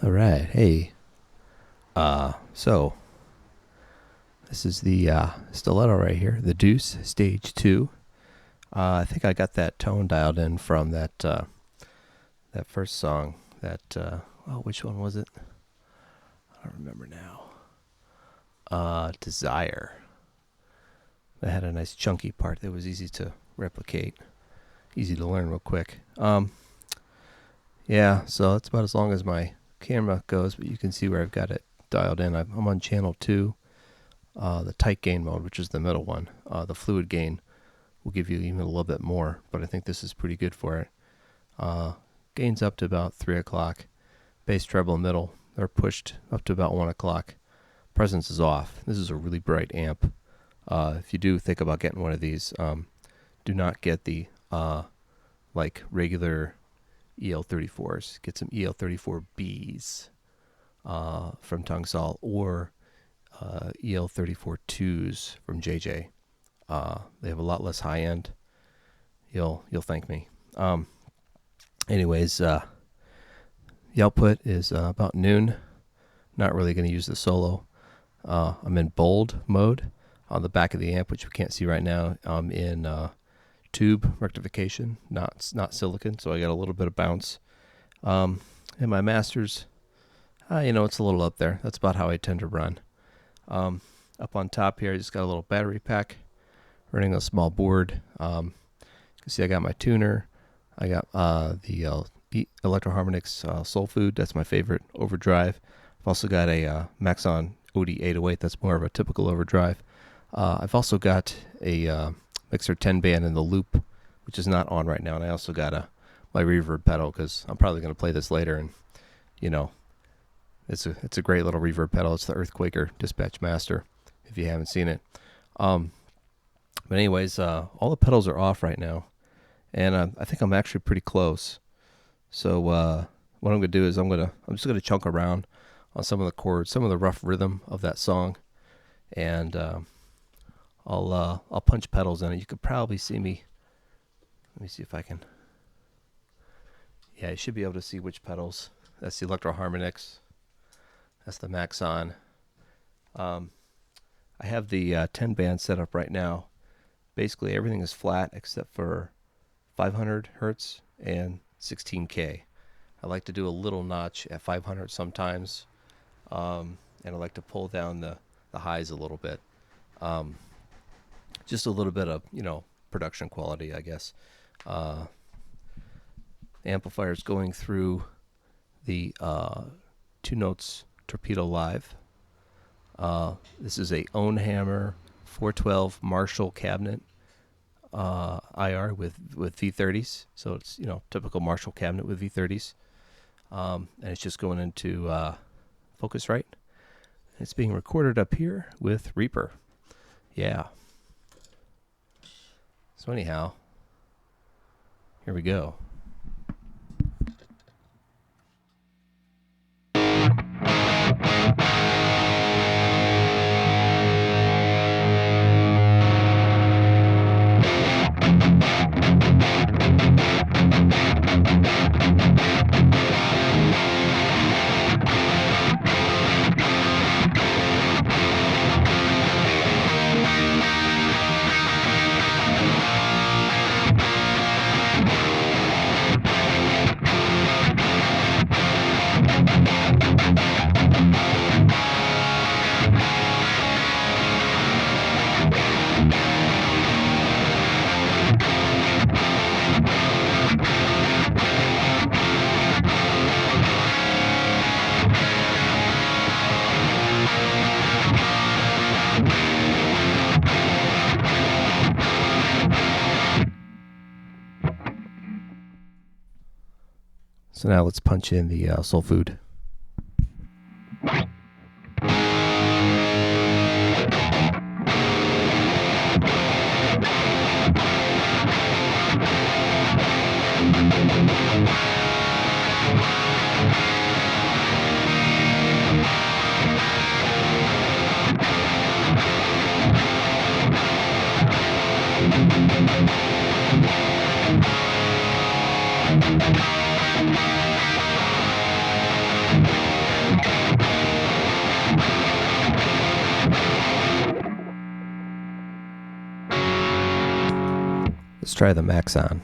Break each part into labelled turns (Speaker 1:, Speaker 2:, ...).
Speaker 1: All right. Hey. So this is the Stiletto right here, the Deuce Stg2. I think I got that tone dialed in from that that first song. Which one was it? I don't remember now. Desire. That had a nice chunky part that was easy to replicate, easy to learn real quick. Yeah, so that's about as long as my camera goes, but you can see where I've got it dialed in. I'm on channel 2, the tight gain mode, which is the middle one. The fluid gain will give you even a little bit more, but I think this is pretty good for it. Gains up to about 3 o'clock. Bass, treble, middle, they're pushed up to about 1 o'clock. Presence is off. This is a really bright amp. If you do think about getting one of these, do not get the regular EL34s. Get some EL34Bs from Tungsal, or EL34-2s from JJ. They have a lot less high end. You'll thank me. Anyways, the output is about noon. Not really going to use the solo. I'm in bold mode on the back of the amp, which we can't see right now. I'm in tube rectification, not silicon, so I got a little bit of bounce. And my masters, it's a little up there. That's about how I tend to run. Up on top here, I just got a little battery pack, running a small board. You can see I got my tuner. I got the Electro-Harmonix Soul Food. That's my favorite overdrive. I've also got a Maxon OD808. That's more of a typical overdrive. I've also got a Mixer 10 band in the loop, which is not on right now. And I also got my reverb pedal, because I'm probably going to play this later. And, it's a great little reverb pedal. It's the Earthquaker Dispatch Master, if you haven't seen it. But anyways, all the pedals are off right now. And I think I'm actually pretty close. So what I'm going to do is I'm just going to chunk around on some of the chords, some of the rough rhythm of that song. And I'll punch pedals in it. You could probably see me. Let me see if I can. Yeah, you should be able to see which pedals. That's the Electro-Harmonix. That's the Maxon. I have the 10 band set up right now. Basically, everything is flat except for 500 hertz and 16K. I like to do a little notch at 500 sometimes, and I like to pull down the highs a little bit. Just a little bit of, production quality, I guess. The amplifier's going through the 2 Notes Torpedo Live. This is a Ownhammer 412 Marshall cabinet, IR with V30s. So it's, typical Marshall cabinet with V30s. And it's just going into Focusrite. It's being recorded up here with Reaper. Yeah. So anyhow, here we go. So now let's punch in the Soul Food. Let's try the max on.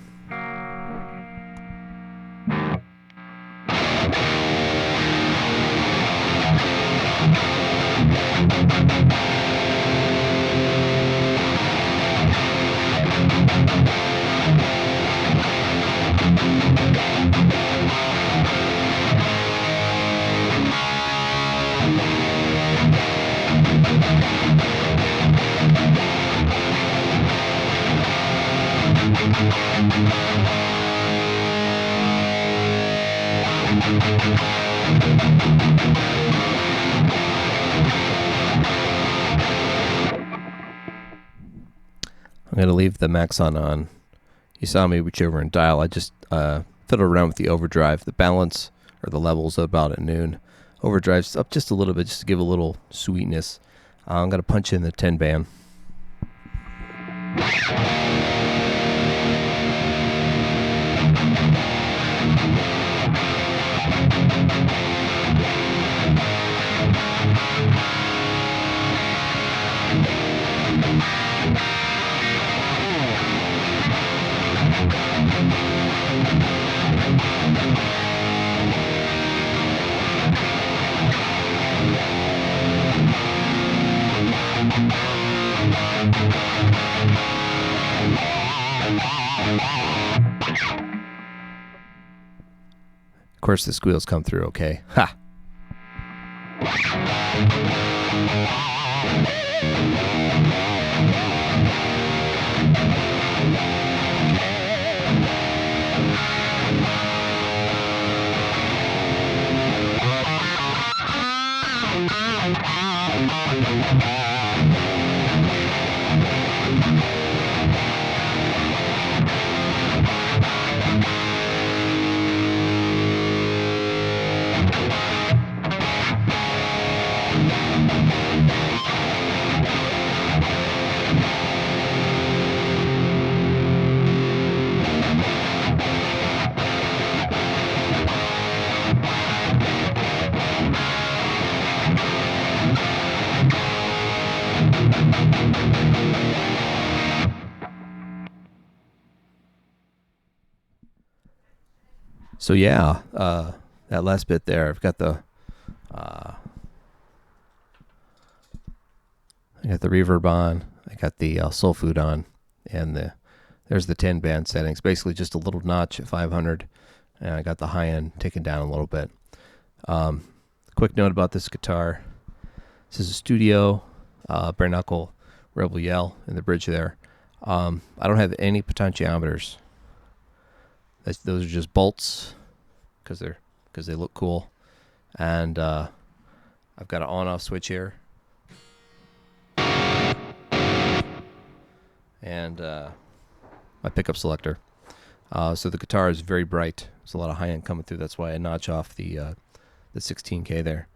Speaker 1: I'm going to leave the max on. You saw me reach over and dial. I just fiddled around with the overdrive. The balance or the levels about at noon. Overdrive's up just a little bit just to give a little sweetness. I'm going to punch in the 10 band. Of course, the squeals come through okay. Ha! So yeah, that last bit there, I've got the reverb on, I got the soul food on, and there's the 10 band settings. Basically just a little notch at 500, and I got the high end taken down a little bit. Quick note about this guitar: this is a studio bare knuckle Rebel Yell in the bridge there. I don't have any potentiometers. Those are just bolts because they look cool, and I've got an on-off switch here, and my pickup selector. So the guitar is very bright. There's a lot of high end coming through. That's why I notch off the 16K there.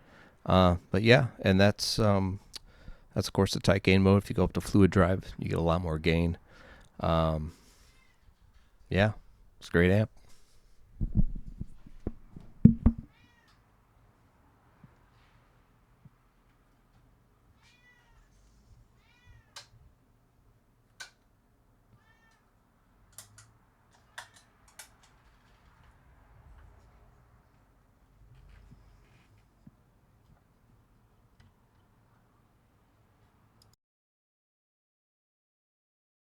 Speaker 1: But yeah, and that's of course the tight gain mode. If you go up to fluid drive, you get a lot more gain. Yeah, it's a great amp.